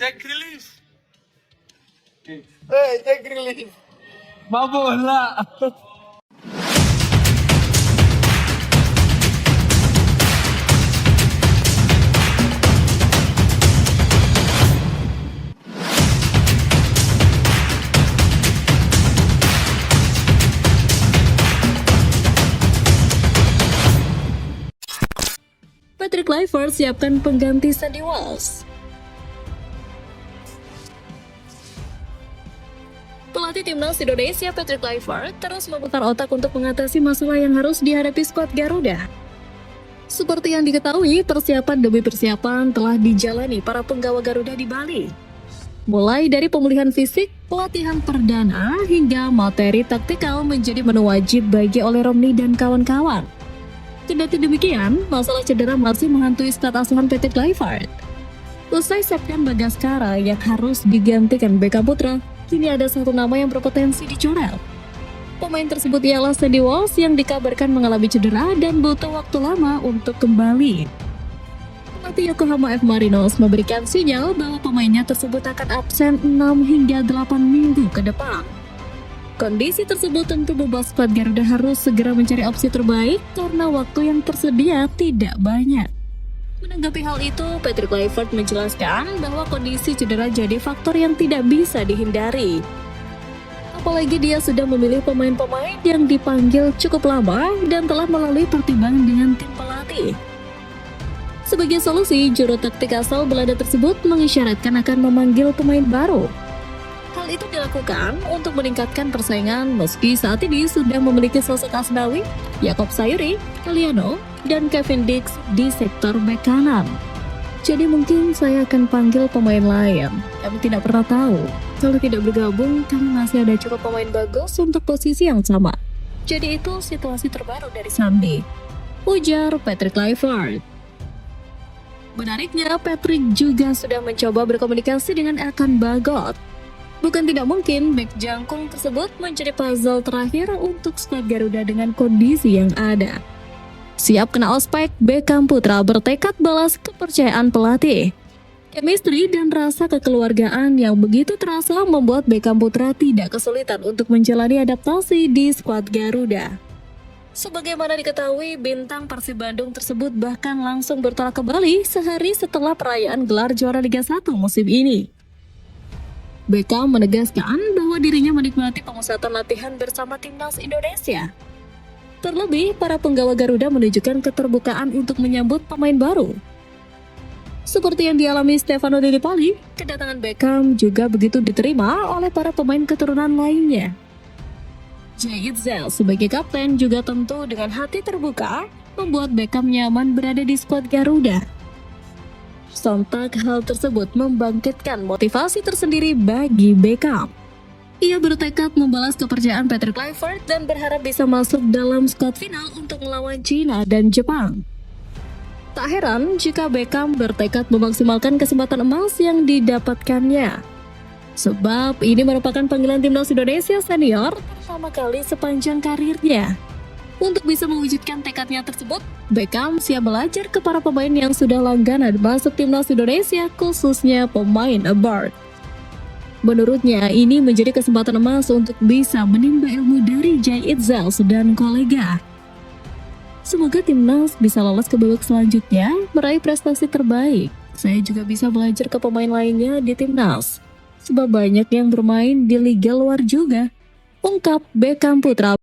Cek rilis. Cek rilis. Mabola. Patrick Kluivert siapkan pengganti Sandy Walsh. Pelatih timnas Indonesia Patrick Kluivert terus memutar otak untuk mengatasi masalah yang harus dihadapi skuad Garuda. Seperti yang diketahui, persiapan demi persiapan telah dijalani para penggawa Garuda di Bali. Mulai dari pemulihan fisik, pelatihan perdana, hingga materi taktikal menjadi menu wajib bagi oleh Romney dan kawan-kawan. Kendati demikian, masalah cedera masih menghantui skuad asuhan Patrick Kluivert. Usai Septian Bagaskara yang harus digantikan Beckham Putra, kini ada satu nama yang berpotensi dicoret. Pemain tersebut ialah Sandy Walsh yang dikabarkan mengalami cedera dan butuh waktu lama untuk kembali. Pelatih Yokohama F. Marinos memberikan sinyal bahwa pemainnya tersebut akan absen 6 hingga 8 minggu ke depan. Kondisi tersebut tentu membuat skuad Garuda harus segera mencari opsi terbaik karena waktu yang tersedia tidak banyak. Menanggapi hal itu, Patrick Kluivert menjelaskan bahwa kondisi cedera jadi faktor yang tidak bisa dihindari. Apalagi dia sudah memilih pemain-pemain yang dipanggil cukup lama dan telah melalui pertimbangan dengan tim pelatih. Sebagai solusi, juru taktik asal Belanda tersebut mengisyaratkan akan memanggil pemain baru. Hal itu dilakukan untuk meningkatkan persaingan meski saat ini sudah memiliki sosok Asnawi, Yakob Sayuri, Eliano, dan Kevin Dix di sektor bek kanan. Jadi mungkin saya akan panggil pemain lain. Kami tidak pernah tahu. Kalau tidak bergabung, kami masih ada cukup pemain bagus untuk posisi yang sama. Jadi itu situasi terbaru dari Sandy, ujar Patrick Kluivert. Menariknya, Patrick juga sudah mencoba berkomunikasi dengan Elkan Bagot. Bukan tidak mungkin bek jangkung tersebut menjadi puzzle terakhir untuk skuad Garuda dengan kondisi yang ada. Siap kena ospek, Beckham Putra bertekad balas kepercayaan pelatih. Chemistry dan rasa kekeluargaan yang begitu terasa membuat Beckham Putra tidak kesulitan untuk menjalani adaptasi di skuad Garuda. Sebagaimana diketahui, bintang Persib Bandung tersebut bahkan langsung bertolak ke Bali sehari setelah perayaan gelar juara Liga 1 musim ini. Beckham menegaskan bahwa dirinya menikmati pemusatan latihan bersama timnas Indonesia. Terlebih, para penggawa Garuda menunjukkan keterbukaan untuk menyambut pemain baru. Seperti yang dialami Stefano Lillipali, kedatangan Beckham juga begitu diterima oleh para pemain keturunan lainnya. Jay Itzel sebagai kapten juga tentu dengan hati terbuka membuat Beckham nyaman berada di skuad Garuda. Sontak hal tersebut membangkitkan motivasi tersendiri bagi Beckham. Ia bertekad membalas kepercayaan Patrick Kluivert dan berharap bisa masuk dalam skuad final untuk melawan China dan Jepang. Tak heran jika Beckham bertekad memaksimalkan kesempatan emas yang didapatkannya. Sebab ini merupakan panggilan timnas Indonesia senior pertama kali sepanjang karirnya. Untuk bisa mewujudkan tekadnya tersebut, Beckham siap belajar ke para pemain yang sudah langganan masuk timnas Indonesia, khususnya pemain abroad. Menurutnya, ini menjadi kesempatan emas untuk bisa menimba ilmu dari Jay Itzel dan kolega. Semoga timnas bisa lolos ke babak selanjutnya, meraih prestasi terbaik. Saya juga bisa belajar ke pemain lainnya di timnas, sebab banyak yang bermain di liga luar juga, ungkap Beckham Putra.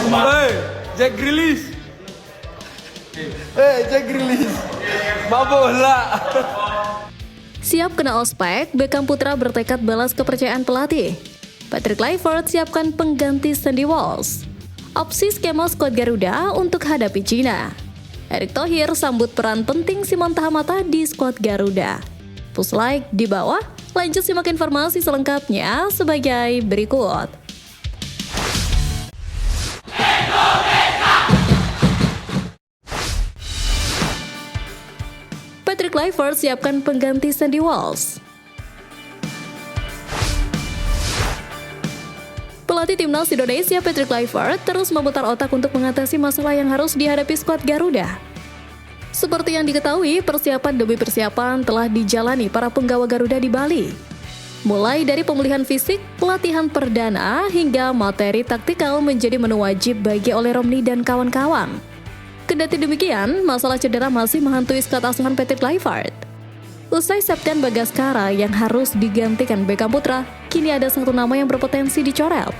Hey, Jack Grealish. Jack Grealish. Bola. Siap kena ospek, Beckham Putra bertekad balas kepercayaan pelatih. Patrick Kluivert siapkan pengganti Sandy Walsh. Opsi skema skuad Garuda untuk hadapi Cina. Erick Thohir sambut peran penting Simon Tahamata di skuad Garuda. Push like di bawah, lanjut simak informasi selengkapnya sebagai berikut. Patrick Kluivert siapkan pengganti Sandy Walsh. Pelatih timnas Indonesia Patrick Kluivert terus memutar otak untuk mengatasi masalah yang harus dihadapi skuad Garuda. Seperti yang diketahui, persiapan demi persiapan telah dijalani para penggawa Garuda di Bali. Mulai dari pemulihan fisik, pelatihan perdana, hingga materi taktikal menjadi menu wajib bagi Ole Romni dan kawan-kawan. Kendati demikian, masalah cedera masih menghantui skuad asuhan Patrick Kluivert. Usai Septian Bagaskara yang harus digantikan Beckham Putra, kini ada satu nama yang berpotensi dicoret.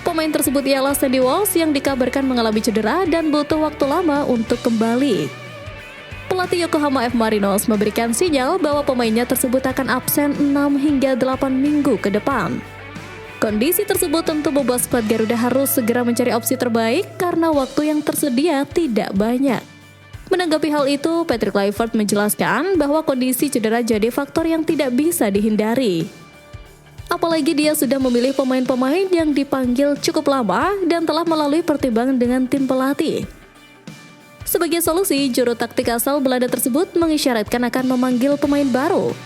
Pemain tersebut ialah Sandy Walsh yang dikabarkan mengalami cedera dan butuh waktu lama untuk kembali. Pelatih Yokohama F. Marinos memberikan sinyal bahwa pemainnya tersebut akan absen 6 hingga 8 minggu ke depan. Kondisi tersebut tentu membuat skuad Garuda harus segera mencari opsi terbaik karena waktu yang tersedia tidak banyak. Menanggapi hal itu, Patrick Kluivert menjelaskan bahwa kondisi cedera jadi faktor yang tidak bisa dihindari. Apalagi dia sudah memilih pemain-pemain yang dipanggil cukup lama dan telah melalui pertimbangan dengan tim pelatih. Sebagai solusi, juru taktik asal Belanda tersebut mengisyaratkan akan memanggil pemain baru.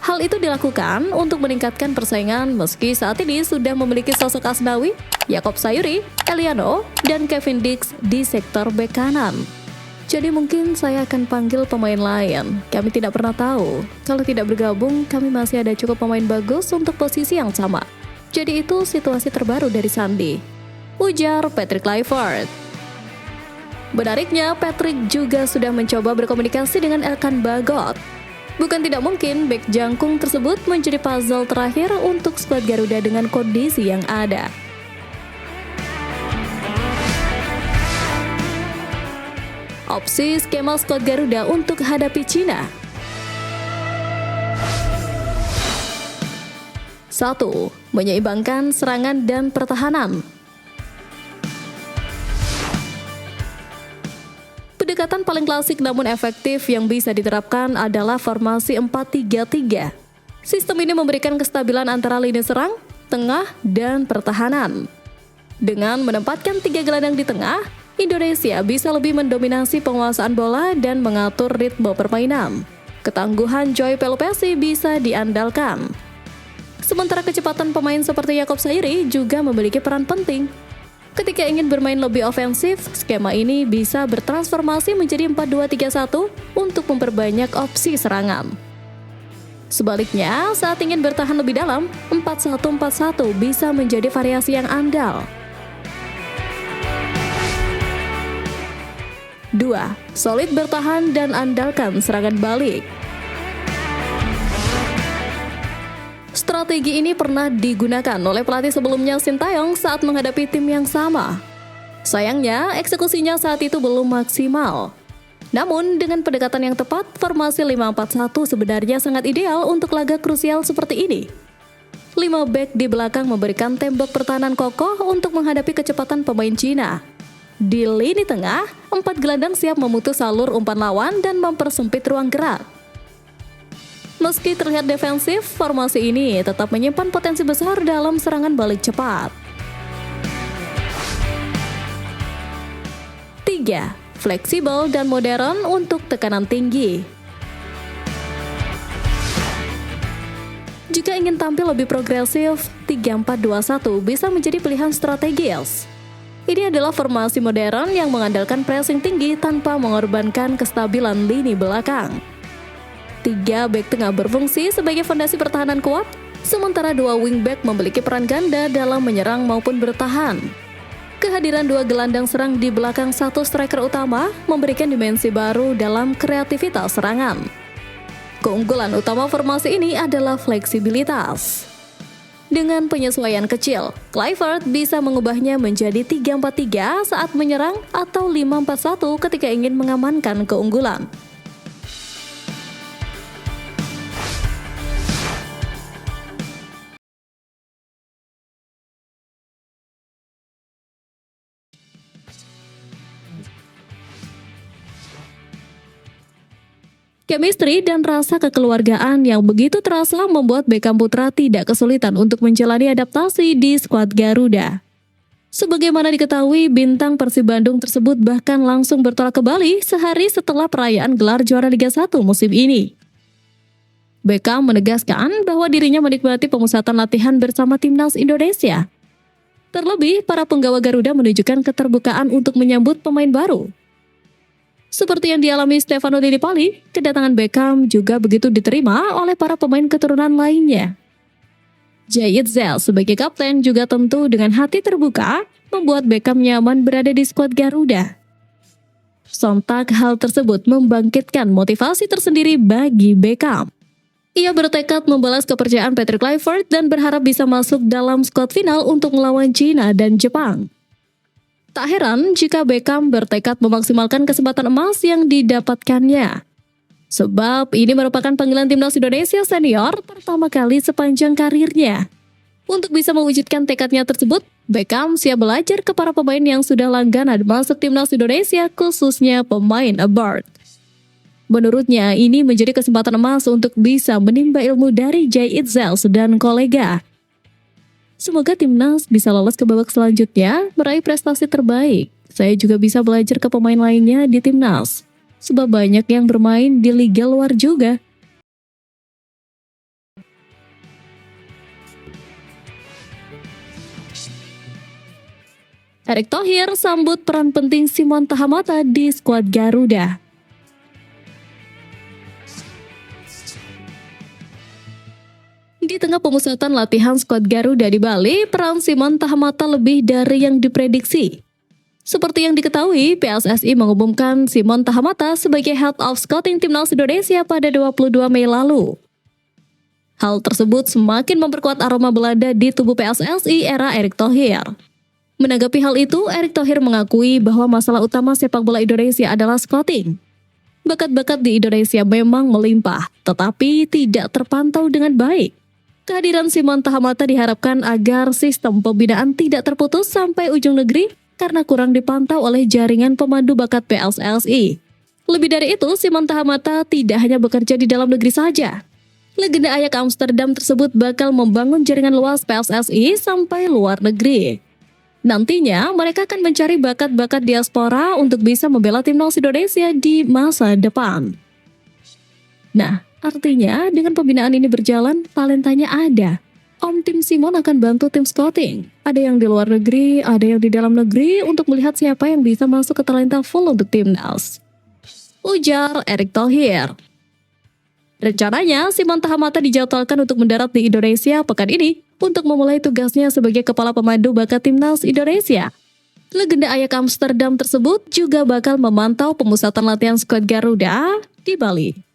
Hal itu dilakukan untuk meningkatkan persaingan meski saat ini sudah memiliki sosok Asnawi, Yakob Sayuri, Eliano, dan Kevin Dix di sektor bek kanan. Jadi mungkin saya akan panggil pemain lain. Kami tidak pernah tahu. Kalau tidak bergabung, kami masih ada cukup pemain bagus untuk posisi yang sama. Jadi itu situasi terbaru dari Sandy, ujar Patrick Kluivert. Menariknya, Patrick juga sudah mencoba berkomunikasi dengan Elkan Bagot. Bukan tidak mungkin bek jangkung tersebut menjadi puzzle terakhir untuk skuad Garuda dengan kondisi yang ada. Opsi skema skuad Garuda untuk hadapi Cina. 1. Menyeimbangkan serangan dan pertahanan. Pendekatan paling klasik namun efektif yang bisa diterapkan adalah formasi 4-3-3. Sistem ini memberikan kestabilan antara lini serang, tengah, dan pertahanan. Dengan menempatkan 3 gelandang di tengah, Indonesia bisa lebih mendominasi penguasaan bola dan mengatur ritme permainan. Ketangguhan Joy Pelupessy bisa diandalkan. Sementara kecepatan pemain seperti Yakob Sayuri juga memiliki peran penting. Ketika ingin bermain lebih ofensif, skema ini bisa bertransformasi menjadi 4-2-3-1 untuk memperbanyak opsi serangan. Sebaliknya, saat ingin bertahan lebih dalam, 4-1-4-1 bisa menjadi variasi yang andal. 2. Solid bertahan dan andalkan serangan balik. Strategi ini pernah digunakan oleh pelatih sebelumnya Sintayong saat menghadapi tim yang sama. Sayangnya, eksekusinya saat itu belum maksimal. Namun, dengan pendekatan yang tepat, formasi 5-4-1 sebenarnya sangat ideal untuk laga krusial seperti ini. 5 bek di belakang memberikan tembok pertahanan kokoh untuk menghadapi kecepatan pemain Cina. Di lini tengah, 4 gelandang siap memutus alur umpan lawan dan mempersempit ruang gerak. Meski terlihat defensif, formasi ini tetap menyimpan potensi besar dalam serangan balik cepat. 3. Fleksibel dan modern untuk tekanan tinggi. Jika ingin tampil lebih progresif, 3-4-2-1 bisa menjadi pilihan strategis. Ini adalah formasi modern yang mengandalkan pressing tinggi tanpa mengorbankan kestabilan lini belakang. 3 bek tengah berfungsi sebagai fondasi pertahanan kuat, sementara 2 wingback memiliki peran ganda dalam menyerang maupun bertahan. Kehadiran 2 gelandang serang di belakang 1 striker utama memberikan dimensi baru dalam kreativitas serangan. Keunggulan utama formasi ini adalah fleksibilitas. Dengan penyesuaian kecil, Kluivert bisa mengubahnya menjadi 3-4-3 saat menyerang atau 5-4-1 ketika ingin mengamankan keunggulan. Chemistry dan rasa kekeluargaan yang begitu terasa membuat Beckham Putra tidak kesulitan untuk menjalani adaptasi di skuad Garuda. Sebagaimana diketahui, bintang Persib Bandung tersebut bahkan langsung bertolak ke Bali sehari setelah perayaan gelar juara Liga 1 musim ini. Beckham menegaskan bahwa dirinya menikmati pemusatan latihan bersama timnas Indonesia. Terlebih, para penggawa Garuda menunjukkan keterbukaan untuk menyambut pemain baru. Seperti yang dialami Stefano Lillipali, kedatangan Beckham juga begitu diterima oleh para pemain keturunan lainnya. Zayed Zal sebagai kapten juga tentu dengan hati terbuka membuat Beckham nyaman berada di skuad Garuda. Sontak hal tersebut membangkitkan motivasi tersendiri bagi Beckham. Ia bertekad membalas kepercayaan Patrick Kluivert dan berharap bisa masuk dalam skuad final untuk melawan China dan Jepang. Tak heran jika Beckham bertekad memaksimalkan kesempatan emas yang didapatkannya. Sebab ini merupakan panggilan timnas Indonesia senior pertama kali sepanjang karirnya. Untuk bisa mewujudkan tekadnya tersebut, Beckham siap belajar ke para pemain yang sudah langganan masuk timnas Indonesia, khususnya pemain abroad. Menurutnya, ini menjadi kesempatan emas untuk bisa menimba ilmu dari Zayed Zal dan kolega. Semoga timnas bisa lolos ke babak selanjutnya, meraih prestasi terbaik. Saya juga bisa belajar ke pemain lainnya di timnas, sebab banyak yang bermain di liga luar juga. Erick Thohir sambut peran penting Simon Tahamata di skuad Garuda. Di tengah pemusatan latihan skuad Garuda di Bali, peran Simon Tahamata lebih dari yang diprediksi. Seperti yang diketahui, PSSI mengumumkan Simon Tahamata sebagai Head of Scouting Timnas Indonesia pada 22 Mei lalu. Hal tersebut semakin memperkuat aroma Belanda di tubuh PSSI era Erick Thohir. Menanggapi hal itu, Erick Thohir mengakui bahwa masalah utama sepak bola Indonesia adalah scouting. Bakat-bakat di Indonesia memang melimpah, tetapi tidak terpantau dengan baik. Kehadiran Simon Tahamata diharapkan agar sistem pembinaan tidak terputus sampai ujung negeri karena kurang dipantau oleh jaringan pemandu bakat PSSI. Lebih dari itu, Simon Tahamata tidak hanya bekerja di dalam negeri saja. Legenda Ajax Amsterdam tersebut bakal membangun jaringan luas PSSI sampai luar negeri. Nantinya, mereka akan mencari bakat-bakat diaspora untuk bisa membela timnas Indonesia di masa depan. Nah, artinya dengan pembinaan ini berjalan, talentanya ada. Om tim Simon akan bantu tim scouting. Ada yang di luar negeri, ada yang di dalam negeri untuk melihat siapa yang bisa masuk ke talenta full untuk timnas. Ujar Erick Thohir. Rencananya, Simon Tahamata dijadwalkan untuk mendarat di Indonesia pekan ini untuk memulai tugasnya sebagai kepala pemandu bakat timnas Indonesia. Legenda Ajax Amsterdam tersebut juga bakal memantau pemusatan latihan skuad Garuda di Bali.